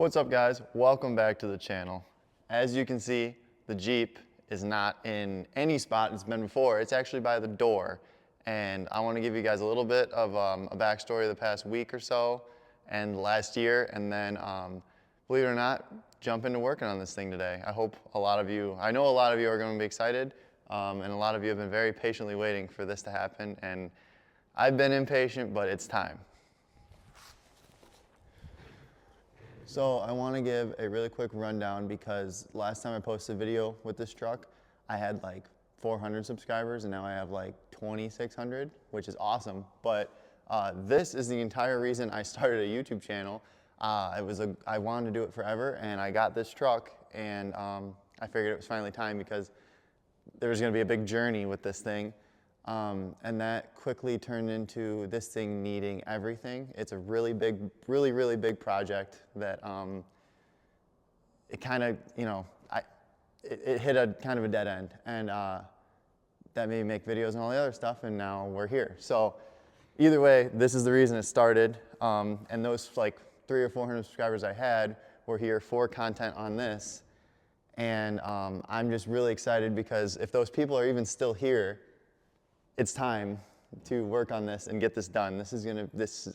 What's up, guys? Welcome back to the channel. As you can see, the Jeep is not in any spot it's been before. It's actually by the door. And I want to give you guys a little bit of a backstory of the past week or so and last year, and then believe it or not, jump into working on this thing today. I know a lot of you are going to be excited, and a lot of you have been very patiently waiting for this to happen, and I've been impatient, but it's time. So I want to give a really quick rundown because last time I posted a video with this truck, I had like 400 subscribers and now I have like 2,600, which is awesome. But this is the entire reason I started a YouTube channel. I wanted to do it forever, and I got this truck, and I figured it was finally time because there was going to be a big journey with this thing. And that quickly turned into this thing needing everything. It's a really big, really big project that it kind of, it hit a kind of a dead end, and that made me make videos and all the other stuff, and now we're here. So either way, this is the reason it started, and those like 300 or 400 subscribers I had were here for content on this, and I'm just really excited because if those people are even still here, it's time to work on this and get this done.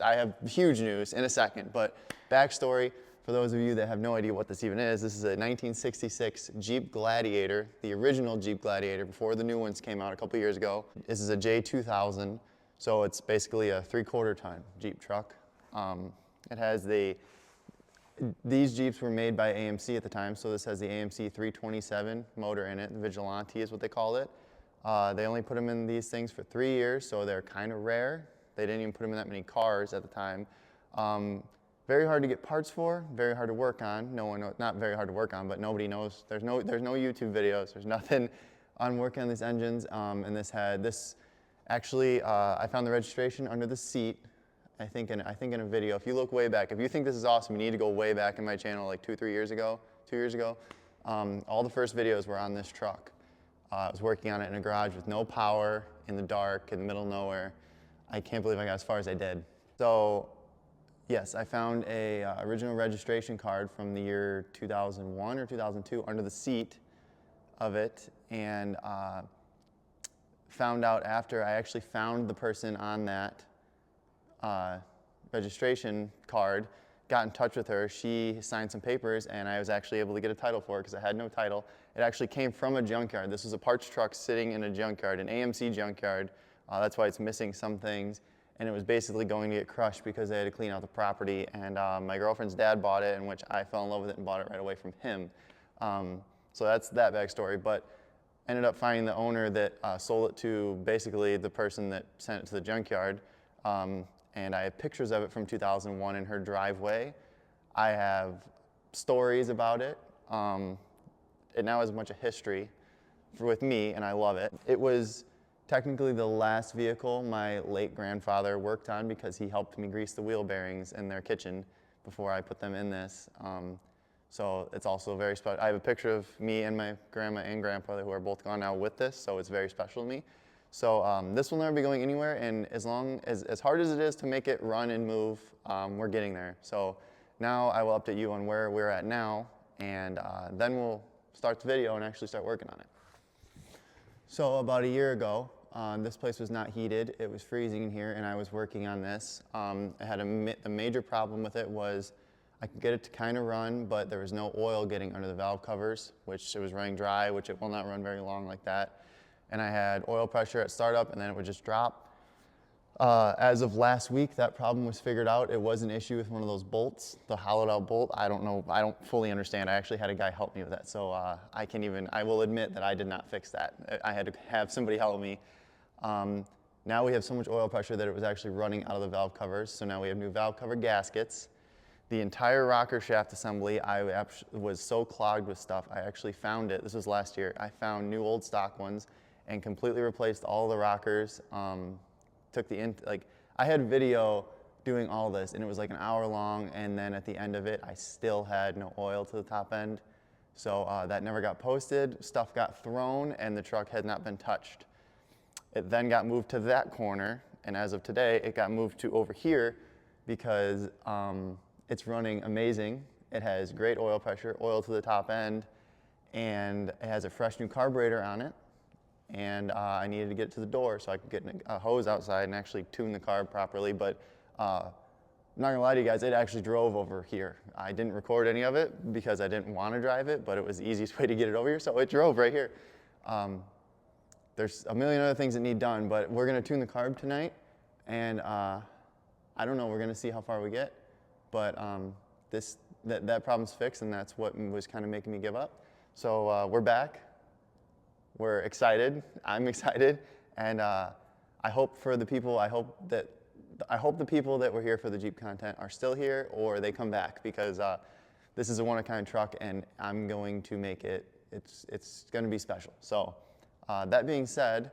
I have huge news in a second, but backstory, for those of you that have no idea what this even is, this is a 1966 Jeep Gladiator, the original Jeep Gladiator before the new ones came out a couple years ago. This is a J2000, so it's basically a 3/4 ton Jeep truck. It has these Jeeps were made by AMC at the time, so this has the AMC 327 motor in it. The Vigilante is what they call it. They only put them in these things for 3 years, so they're kind of rare. They didn't even put them in that many cars at the time. Very hard to get parts for, very hard to work on. Not very hard to work on, but nobody knows. There's no YouTube videos. There's nothing on working on these engines. And I found the registration under the seat. I think in a video. If you look way back, if you think this is awesome, you need to go way back in my channel, like 2 years ago. All the first videos were on this truck. I was working on it in a garage with no power, in the dark, in the middle of nowhere. I can't believe I got as far as I did. So, yes, I found a original registration card from the year 2001 or 2002 under the seat of it, and found out after I actually found the person on that registration card, got in touch with her. She signed some papers, and I was actually able to get a title for it because I had no title. It actually came from a junkyard. This was a parts truck sitting in a junkyard, an AMC junkyard. That's why it's missing some things. And it was basically going to get crushed because they had to clean out the property. And my girlfriend's dad bought it, in which I fell in love with it and bought it right away from him. So that's that backstory. But ended up finding the owner that sold it to basically the person that sent it to the junkyard. And I have pictures of it from 2001 in her driveway. I have stories about it. It now has a bunch of history with me, and I love it. It was technically the last vehicle my late grandfather worked on because he helped me grease the wheel bearings in their kitchen before I put them in this. So it's also very special. I have a picture of me and my grandma and grandfather who are both gone now with this, so it's very special to me. So this will never be going anywhere, and as hard as it is to make it run and move, we're getting there. So now I will update you on where we're at now, and then we'll start the video and actually start working on it. So about a year ago, this place was not heated. It was freezing in here, and I was working on this. I had a major problem with it was I could get it to kind of run, but there was no oil getting under the valve covers, which it was running dry, which it will not run very long like that. And I had oil pressure at startup, and then it would just drop. As of last week, that problem was figured out. It was an issue with one of those bolts, the hollowed out bolt. I don't know, I don't fully understand. I actually had a guy help me with that, so I will admit that I did not fix that. I had to have somebody help me. Now we have so much oil pressure that it was actually running out of the valve covers, so now we have new valve cover gaskets. The entire rocker shaft assembly, was so clogged with stuff, I actually found it. This was last year. I found new old stock ones and completely replaced all the rockers. I had video doing all this, and it was like an hour long, and then at the end of it, I still had no oil to the top end. So that never got posted. Stuff got thrown, and the truck had not been touched. It then got moved to that corner, and as of today, it got moved to over here because it's running amazing. It has great oil pressure, oil to the top end, and it has a fresh new carburetor on it. And I needed to get it to the door so I could get a hose outside and actually tune the carb properly. But I'm not gonna lie to you guys, it actually drove over here. I didn't record any of it because I didn't want to drive it, but it was the easiest way to get it over here, so it drove right here. There's a million other things that need done, but we're gonna tune the carb tonight, and I don't know, we're gonna see how far we get, but that problem's fixed, and that's what was kind of making me give up. So we're back. We're excited. I'm excited, and I hope for the people. I hope the people that were here for the Jeep content are still here, or they come back, because this is a one-of-a-kind truck, and I'm going to make it. It's going to be special. So that being said,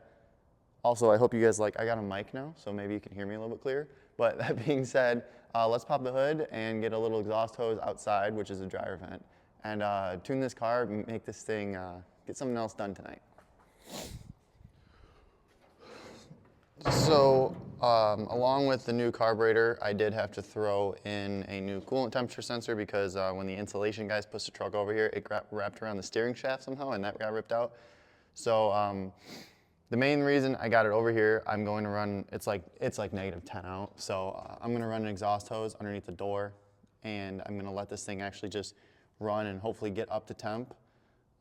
also I hope you guys like. I got a mic now, so maybe you can hear me a little bit clearer. But that being said, let's pop the hood and get a little exhaust hose outside, which is a dryer vent, and tune this car and make this thing get something else done tonight. So along with the new carburetor, I did have to throw in a new coolant temperature sensor, because when the insulation guys pushed the truck over here, it got wrapped around the steering shaft somehow, and that got ripped out. So the main reason I got it over here, I'm going to run, it's like -10 out, so I'm going to run an exhaust hose underneath the door, and I'm going to let this thing actually just run and hopefully get up to temp.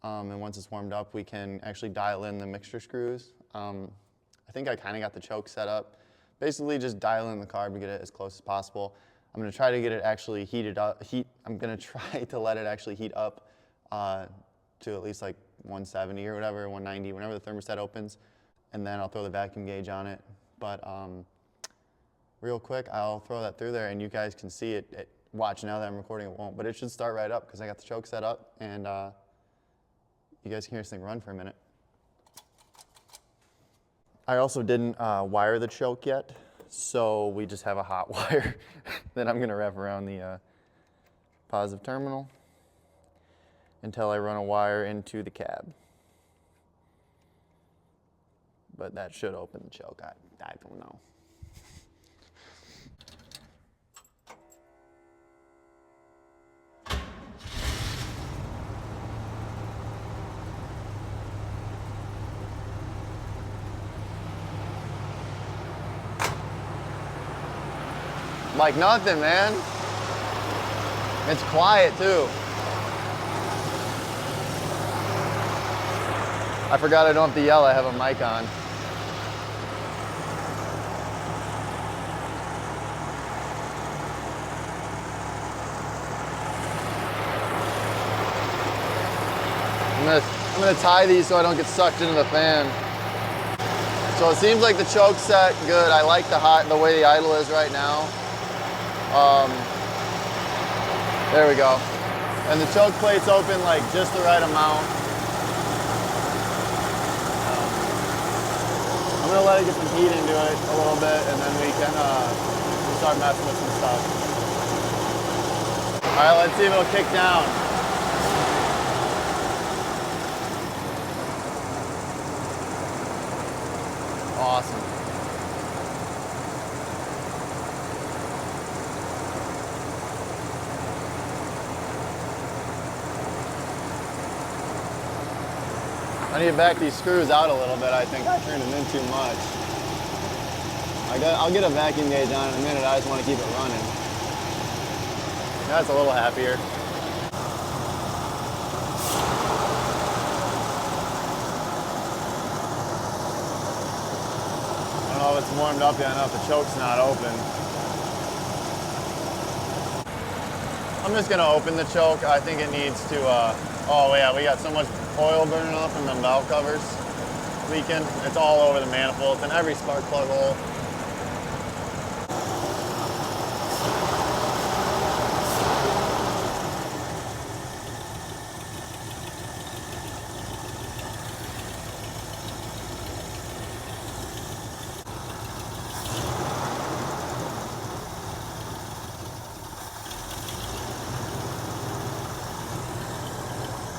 And once it's warmed up, we can actually dial in the mixture screws. I think I kind of got the choke set up. Basically, just dial in the carb to get it as close as possible. I'm going to try to get it actually heated up. I'm going to try to let it actually heat up to at least like 170 or whatever, 190, whenever the thermostat opens. And then I'll throw the vacuum gauge on it. But real quick, I'll throw that through there, and you guys can see it. Watch, now that I'm recording, it won't. But it should start right up, because I got the choke set up, and you guys can hear this thing run for a minute. I also didn't wire the choke yet, so we just have a hot wire that I'm gonna wrap around the positive terminal until I run a wire into the cab. But that should open the choke, I don't know. Like nothing, man. It's quiet too. I forgot I don't have to yell, I have a mic on. I'm gonna tie these so I don't get sucked into the fan. So it seems like the choke's set good. I like the way the idle is right now. There we go. And the choke plate's open like just the right amount. I'm gonna let it get some heat into it a little bit, and then we can start messing with some stuff. All right, let's see if it'll kick down. Awesome. I need to back these screws out a little bit. I think I turned them in too much. I'll get a vacuum gauge on in a minute. I just want to keep it running. That's a little happier. I don't know if it's warmed up yet enough. The choke's not open. I'm just gonna open the choke. I think it needs to, oh yeah, we got so much oil burning off from the valve covers leaking. It's all over the manifold. It's in every spark plug hole.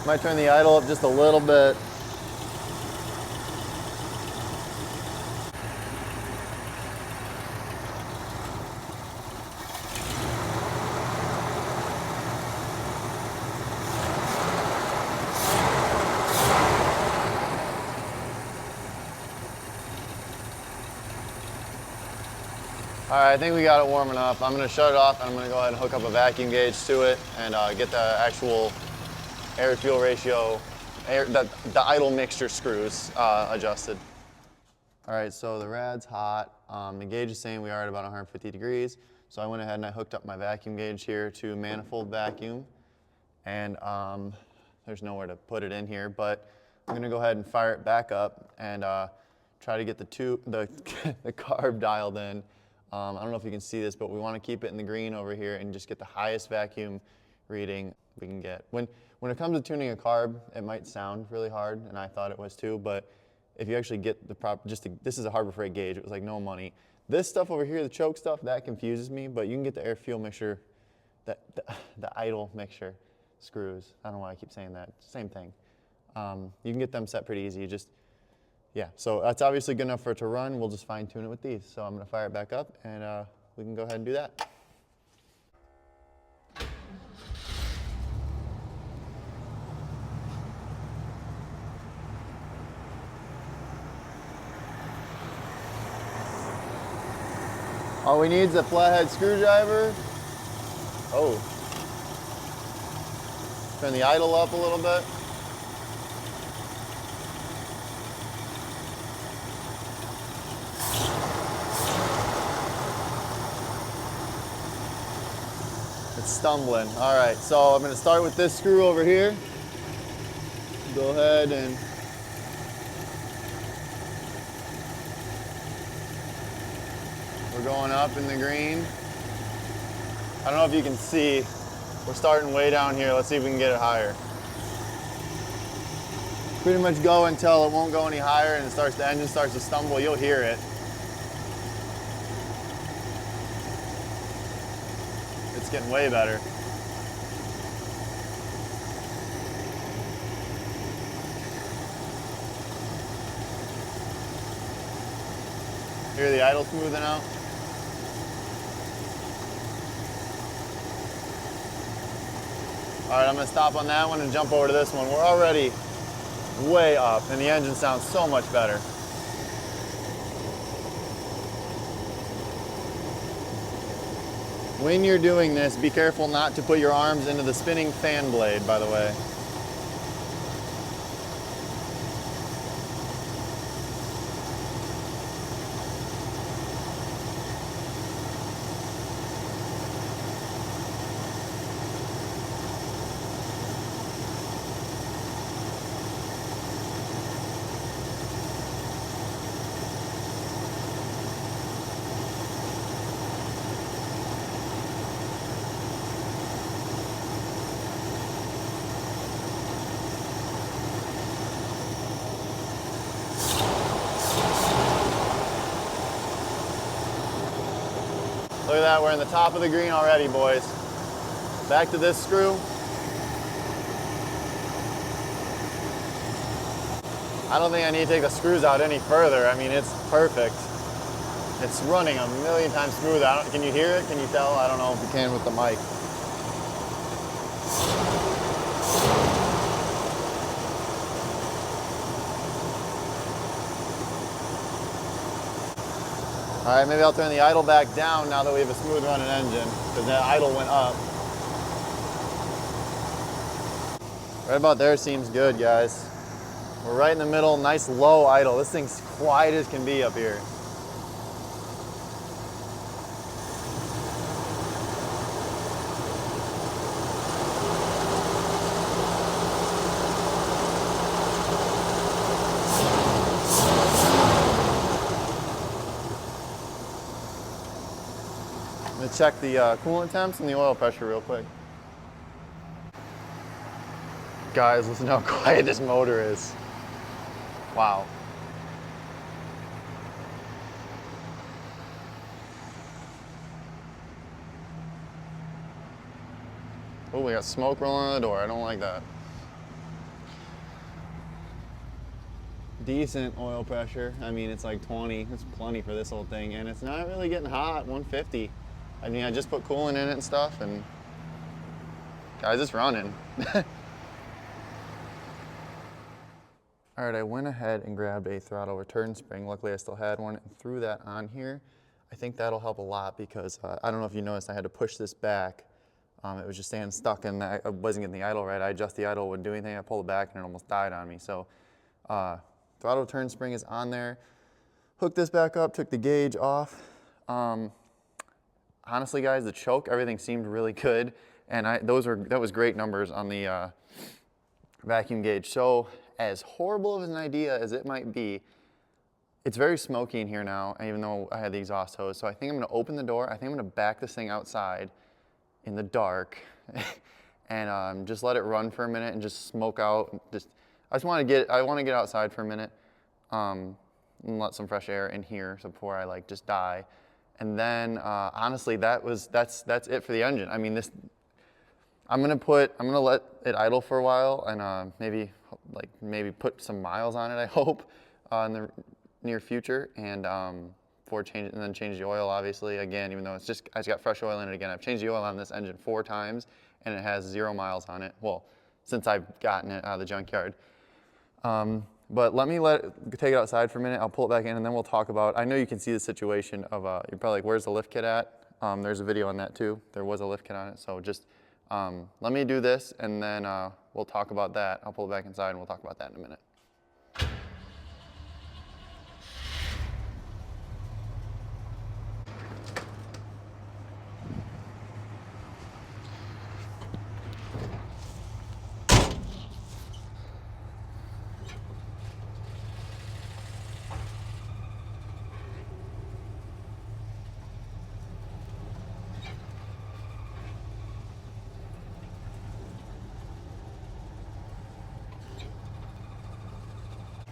Might turn the idle up just a little bit. All right, I think we got it warming up. I'm gonna shut it off and I'm gonna go ahead and hook up a vacuum gauge to it and get the actual air-fuel ratio, the idle mixture screws adjusted. All right, so the rad's hot. The gauge is saying we are at about 150 degrees. So I went ahead and I hooked up my vacuum gauge here to manifold vacuum. And there's nowhere to put it in here, but I'm gonna go ahead and fire it back up and try to get the carb dialed in. I don't know if you can see this, but we wanna keep it in the green over here and just get the highest vacuum reading we can get. When it comes to tuning a carb, it might sound really hard, and I thought it was too, but if you actually get the proper, this is a Harbor Freight gauge, it was like no money. This stuff over here, the choke stuff, that confuses me, but you can get the air-fuel mixture, the idle mixture screws. I don't know why I keep saying that, same thing. You can get them set pretty easy, yeah. So that's obviously good enough for it to run, we'll just fine tune it with these. So I'm gonna fire it back up and we can go ahead and do that. All we need is a flathead screwdriver. Oh. Turn the idle up a little bit. It's stumbling. All right, so I'm gonna start with this screw over here. Go ahead and we're going up in the green. I don't know if you can see, we're starting way down here. Let's see if we can get it higher. Pretty much go until it won't go any higher and the engine starts to stumble. You'll hear it. It's getting way better. Hear the idle smoothing out? All right, I'm gonna stop on that one and jump over to this one. We're already way up and the engine sounds so much better. When you're doing this, be careful not to put your arms into the spinning fan blade, by the way. Look at that, we're in the top of the green already, boys. Back to this screw. I don't think I need to take the screws out any further. I mean, it's perfect. It's running a million times smoother. Can you hear it? Can you tell? I don't know if you can with the mic. All right, maybe I'll turn the idle back down now that we have a smooth running engine, because that idle went up. Right about there seems good, guys. We're right in the middle, nice low idle. This thing's quiet as can be up here. I'm gonna check the coolant temps and the oil pressure real quick. Guys, listen how quiet this motor is. Wow. Oh, we got smoke rolling on the door. I don't like that. Decent oil pressure. I mean, it's like 20. It's plenty for this whole thing. And it's not really getting hot, 150. I mean, I just put coolant in it and stuff, and guys, it's running. All right, I went ahead and grabbed a throttle return spring. Luckily, I still had one and threw that on here. I think that'll help a lot because I don't know if you noticed, I had to push this back. It was just staying stuck and I wasn't getting the idle right. I adjust the idle, wouldn't do anything. I pulled it back and it almost died on me. So throttle turn spring is on there. Hooked this back up, took the gauge off. Honestly, guys, the choke, everything seemed really good. And that was great numbers on the vacuum gauge. So as horrible of an idea as it might be, it's very smoky in here now, even though I had the exhaust hose. So I think I'm gonna open the door. I think I'm gonna back this thing outside in the dark and just let it run for a minute and just smoke out. I want to get outside for a minute and let some fresh air in here so before I like just die. And then honestly, that's it for the engine. I mean, I'm gonna let it idle for a while and maybe put some miles on it, I hope, in the near future, and then change the oil, obviously, again, even though it's got fresh oil in it again. I've changed the oil on this engine 4 times and it has 0 miles on it. Well, since I've gotten it out of the junkyard. But let me take it outside for a minute. I'll pull it back in and then we'll talk about, I know you can see the situation of, you're probably like, where's the lift kit at? There's a video on that too. There was a lift kit on it. So just let me do this and then we'll talk about that. I'll pull it back inside and we'll talk about that in a minute.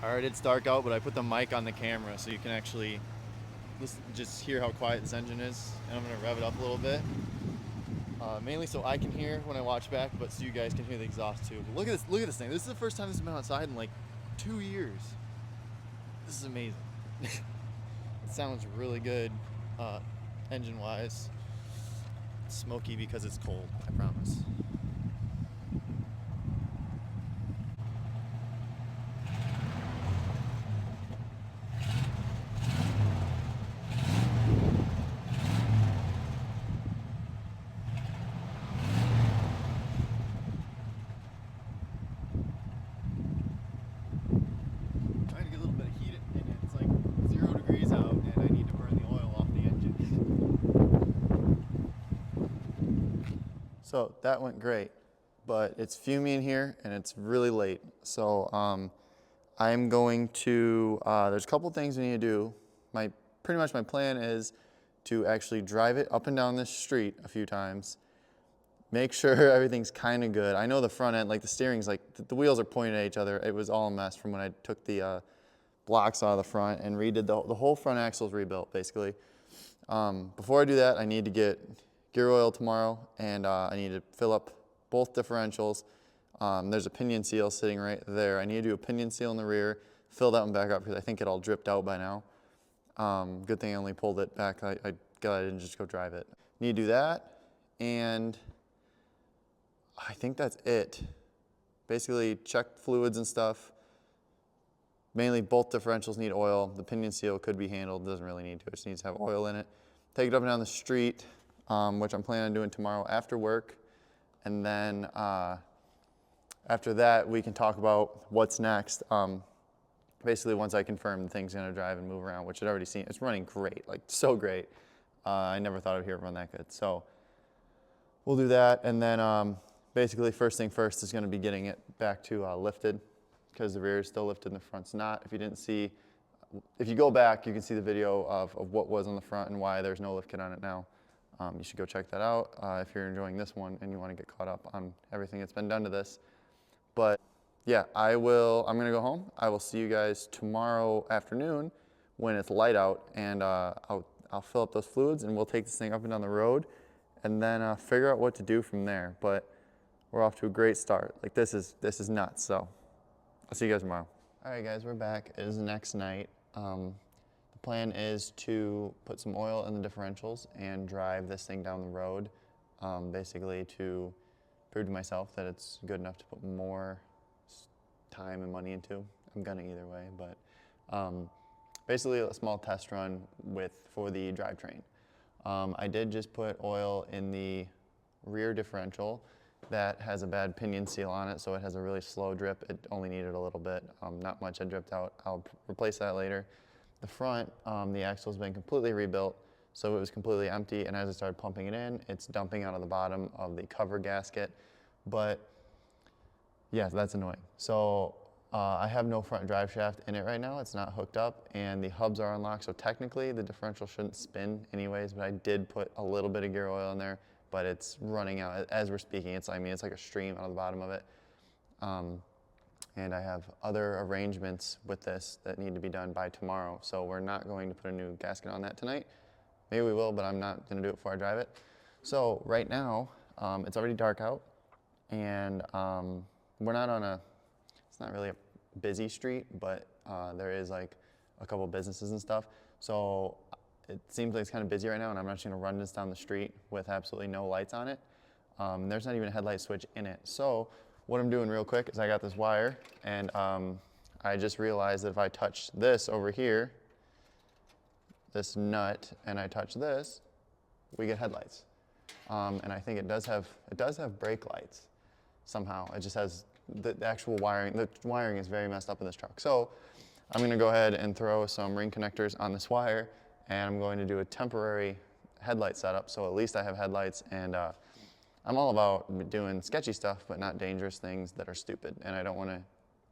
All right, it's dark out, but I put the mic on the camera so you can actually just hear how quiet this engine is. And I'm gonna rev it up a little bit. Mainly so I can hear when I watch back, but so you guys can hear the exhaust too. But look at this thing. This is the first time this has been outside in like 2 years. This is amazing. It sounds really good, engine-wise. It's smoky because it's cold, I promise. So that went great, but it's fuming in here and it's really late. So I'm going to, there's a couple things we need to do. Pretty much my plan is to actually drive it up and down this street a few times, make sure everything's kind of good. I know the front end, like the steering's like, the wheels are pointing at each other. It was all a mess from when I took the blocks out of the front and redid the whole front axle's rebuilt basically. Before I do that, I need to get gear oil tomorrow, and I need to fill up both differentials. There's a pinion seal sitting right there. I need to do a pinion seal in the rear, fill that one back up because I think it all dripped out by now. Good thing I only pulled it back. I didn't just go drive it. Need to do that, and I think that's it. Basically, check fluids and stuff. Mainly both differentials need oil. The pinion seal could be handled, doesn't really need to. It just needs to have oil in it. Take it up and down the street, which I'm planning on doing tomorrow after work. And then after that, we can talk about what's next. Basically, once I confirm the thing's gonna drive and move around, which I'd already seen, it's running great, like so great. I never thought I'd hear it run that good. So we'll do that. And then basically, first thing first is gonna be getting it back to lifted, because the rear is still lifted and the front's not. If you go back, you can see the video of what was on the front and why there's no lift kit on it now. You should go check that out if you're enjoying this one and you want to get caught up on everything that's been done to this. But yeah, I'm gonna go home. I will see you guys tomorrow afternoon when it's light out, and I'll fill up those fluids and we'll take this thing up and down the road and then figure out what to do from there. But we're off to a great start. Like this is nuts. So I'll see you guys tomorrow. All right, guys, we're back. It is the next night. The plan is to put some oil in the differentials and drive this thing down the road, basically to prove to myself that it's good enough to put more time and money into. I'm gonna either way, but basically a small test run for the drivetrain. I did just put oil in the rear differential that has a bad pinion seal on it, so it has a really slow drip. It only needed a little bit, not much had dripped out. I'll replace that later. The front, the axle's been completely rebuilt, so it was completely empty, and as I started pumping it in, it's dumping out of the bottom of the cover gasket. But yeah, that's annoying. So I have no front drive shaft in it right now. It's not hooked up, and the hubs are unlocked, so technically the differential shouldn't spin anyways, but I did put a little bit of gear oil in there, but it's running out as we're speaking. It's like a stream out of the bottom of it. And I have other arrangements with this that need to be done by tomorrow, so we're not going to put a new gasket on that tonight. Maybe we will, but I'm not going to do it before I drive it. So right now, it's already dark out, and we're not on it's not really a busy street, but there is like a couple businesses and stuff. So it seems like it's kind of busy right now, and I'm just going to run this down the street with absolutely no lights on it. There's not even a headlight switch in it. So what I'm doing real quick is I got this wire, and I just realized that if I touch this over here, this nut, and I touch this, we get headlights. And I think it does have brake lights somehow. It just has the actual wiring. The wiring is very messed up in this truck. So I'm going to go ahead and throw some ring connectors on this wire, and I'm going to do a temporary headlight setup, so at least I have headlights. And I'm all about doing sketchy stuff, but not dangerous things that are stupid, and I don't want to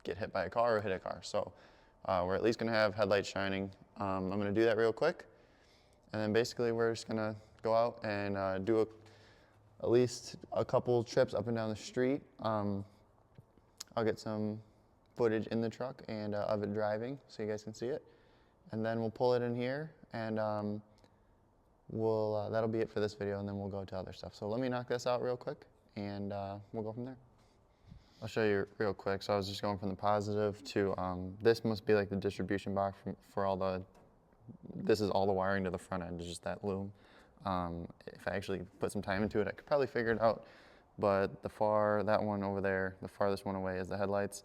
get hit by a car or hit a car. So we're at least going to have headlights shining. I'm going to do that real quick, and then basically we're just going to go out and do at least a couple trips up and down the street. I'll get some footage in the truck and of it driving so you guys can see it, and then we'll pull it in here, and that'll be it for this video, and then we'll go to other stuff. So let me knock this out real quick, and we'll go from there. I'll show you real quick. So I was just going from the positive to, this must be like the distribution box for all the, this is all the wiring to the front end, it's just that loom. If I actually put some time into it, I could probably figure it out. But that one over there, the farthest one away is the headlights.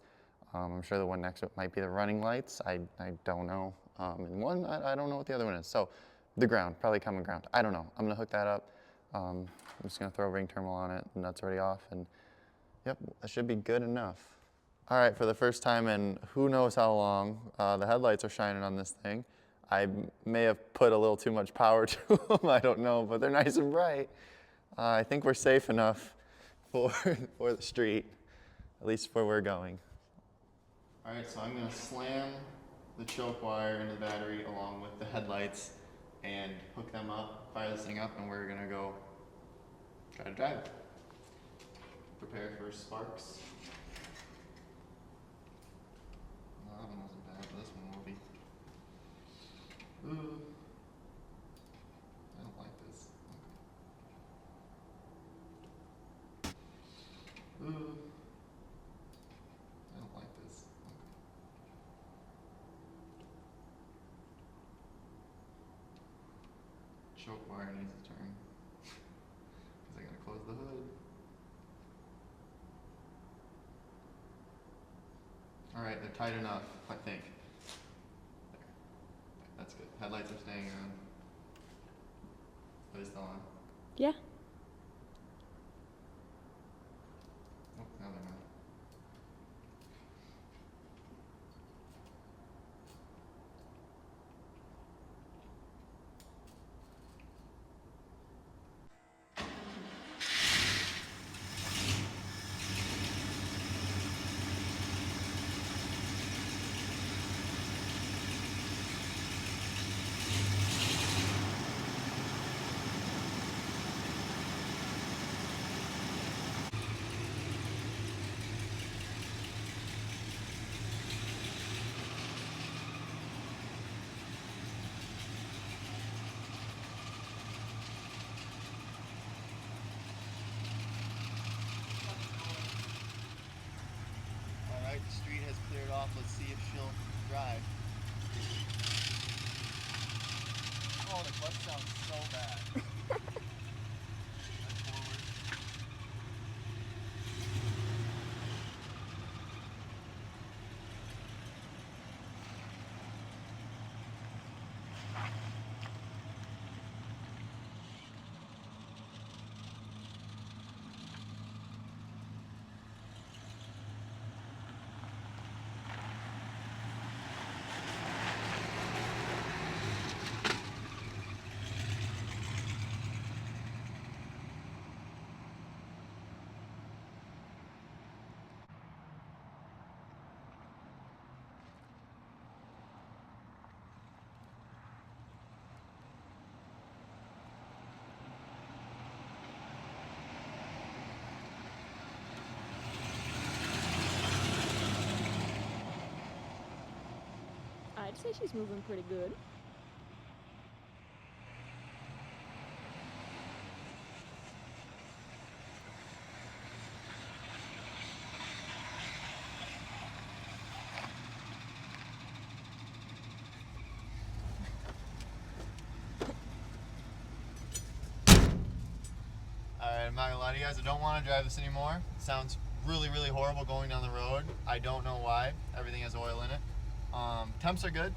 I'm sure the one next to it might be the running lights. I don't know. And one, I don't know what the other one is. So the ground, probably common ground. I don't know. I'm gonna hook that up. I'm just gonna throw a ring terminal on it. The nut's already off, and yep, that should be good enough. All right, for the first time in who knows how long, the headlights are shining on this thing. I may have put a little too much power to them, I don't know, but they're nice and bright. I think we're safe enough for the street, at least where we're going. All right, so I'm gonna slam the choke wire into the battery along with the headlights and hook them up, fire this thing up, and we're gonna go try to drive. Prepare for sparks. No, that one wasn't bad, but this one will be. Ooh. I don't like this. Okay. Ooh. I don't like this. Okay. Choke wire needs to turn. Because I gotta close the hood. Alright, they're tight enough, I think. There. That's good. Headlights are staying on. Are they still on? Yeah. Oh, now they're not. Alright, the street has cleared off. Let's see if she'll drive. Oh, the clutch sounds so bad. Forward. I'd say she's moving pretty good. Alright, I'm not gonna lie to you guys, I don't want to drive this anymore. It sounds really, really horrible going down the road. I don't know why. Everything has oil in it. Temps are good.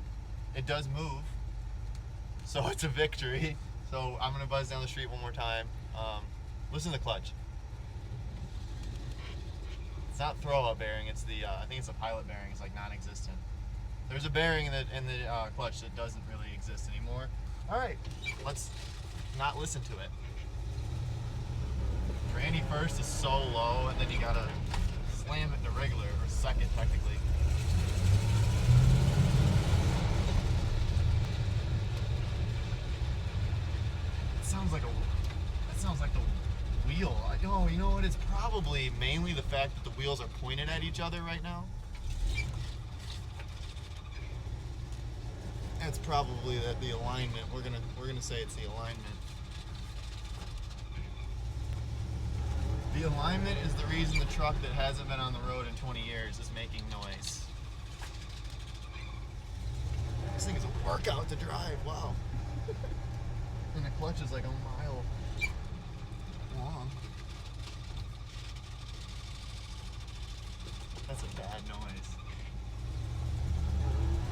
It does move, so it's a victory. So I'm gonna buzz down the street one more time. Listen to the clutch. It's not throw-up bearing. It's the I think it's a pilot bearing. It's like non-existent. There's a bearing in the clutch that doesn't really exist anymore. All right, let's not listen to it. Granny first is so low, and then you gotta slam it into regular, or second technically. That sounds like the wheel. You know what? It's probably mainly the fact that the wheels are pointed at each other right now. That's probably the alignment. We're gonna say it's the alignment. The alignment is the reason the truck that hasn't been on the road in 20 years is making noise. This thing is a workout to drive, wow. And the clutch is like a mile long. That's a bad noise.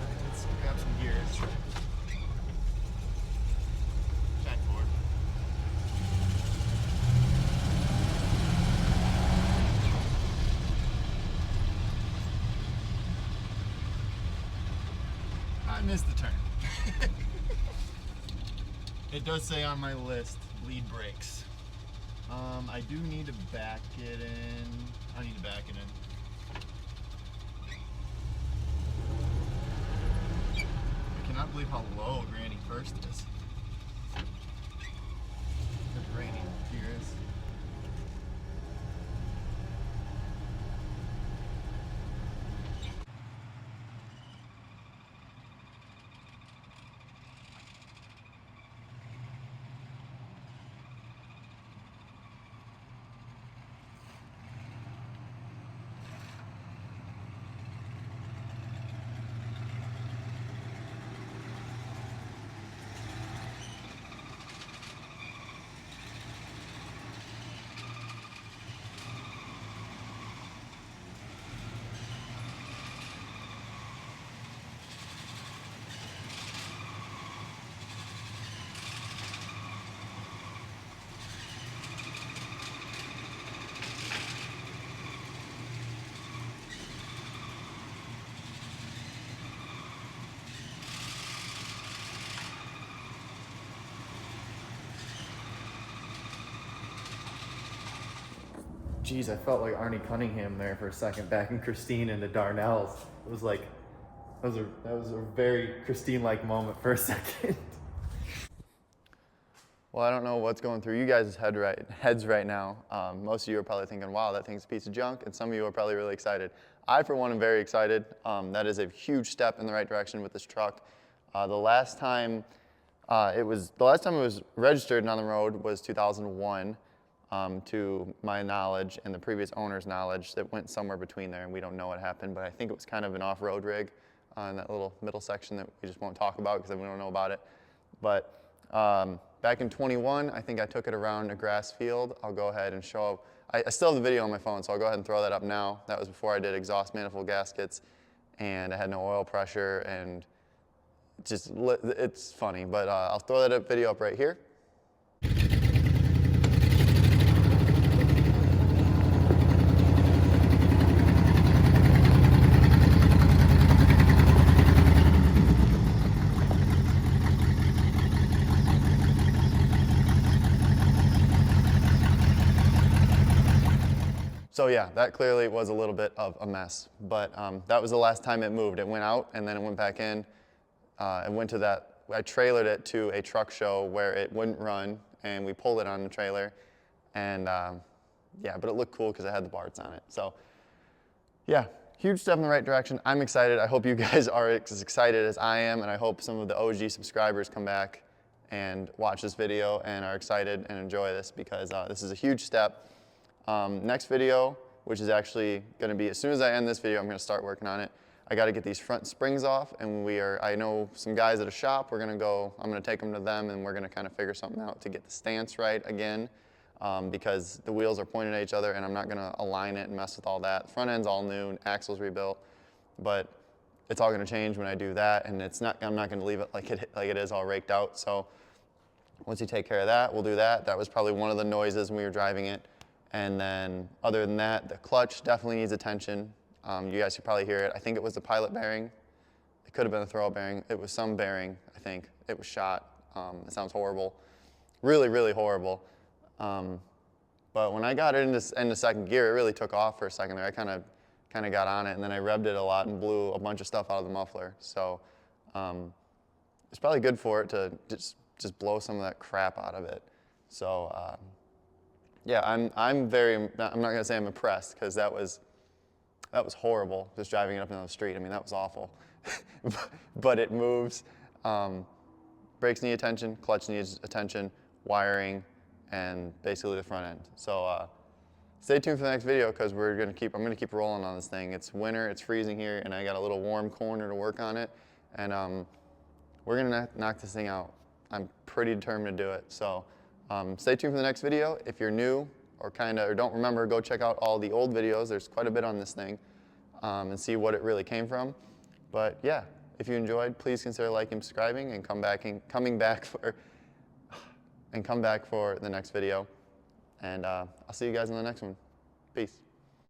Alright, let's grab some gears. Shine forward. I missed the turn. It does say on my list, lead brakes. I do need to back it in. I need to back it in. I cannot believe how low Granny first is. The Granny here is. Jeez, I felt like Arnie Cunningham there for a second, backing Christine into Darnell's. It was like, that was a very Christine-like moment for a second. Well, I don't know what's going through you guys' heads right now. Most of you are probably thinking, wow, that thing's a piece of junk, and some of you are probably really excited. I, for one, am very excited. That is a huge step in the right direction with this truck. The last time it was registered and on the road was 2001. To my knowledge and the previous owner's knowledge, that went somewhere between there, and we don't know what happened, but I think it was kind of an off-road rig in that little middle section that we just won't talk about because we don't know about it. But back in 21, I think I took it around a grass field. I'll go ahead and show, I still have the video on my phone, so I'll go ahead and throw that up now. That was before I did exhaust manifold gaskets, and I had no oil pressure, and just, it's funny, but I'll throw that video up right here. So yeah, that clearly was a little bit of a mess, but that was the last time it moved. It went out and then it went back in. It went to that, I trailered it to a truck show where it wouldn't run, and we pulled it on the trailer. And yeah, but it looked cool because it had the parts on it. So yeah, huge step in the right direction. I'm excited. I hope you guys are as excited as I am, and I hope some of the OG subscribers come back and watch this video and are excited and enjoy this, because this is a huge step. Next video, which is actually going to be, as soon as I end this video, I'm going to start working on it. I got to get these front springs off, and I know some guys at a shop. I'm going to take them to them, and we're going to kind of figure something out to get the stance right again, because the wheels are pointed at each other, and I'm not going to align it and mess with all that. The front end's all new, axle's rebuilt, but it's all going to change when I do that, and I'm not going to leave it like it is all raked out. So once you take care of that, we'll do that. That was probably one of the noises when we were driving it. And then other than that, the clutch definitely needs attention. You guys could probably hear it. I think it was the pilot bearing. It could have been the throw bearing. It was some bearing, I think. It was shot. It sounds horrible. Really, really horrible. But when I got it into second gear, it really took off for a second there. I kind of got on it, and then I revved it a lot and blew a bunch of stuff out of the muffler. So it's probably good for it to just blow some of that crap out of it. So yeah, I'm not gonna say I'm impressed, because that was horrible, just driving it up and down the street. I mean, that was awful. But it moves. Brakes need attention, clutch needs attention, wiring, and basically the front end. So stay tuned for the next video, because I'm gonna keep rolling on this thing. It's winter, it's freezing here, and I got a little warm corner to work on it, and we're gonna knock this thing out. I'm pretty determined to do it. So stay tuned for the next video. If you're new or don't remember, go check out all the old videos. There's quite a bit on this thing, and see what it really came from. But yeah, if you enjoyed, please consider liking, subscribing, and coming back for the next video. And I'll see you guys in the next one. Peace.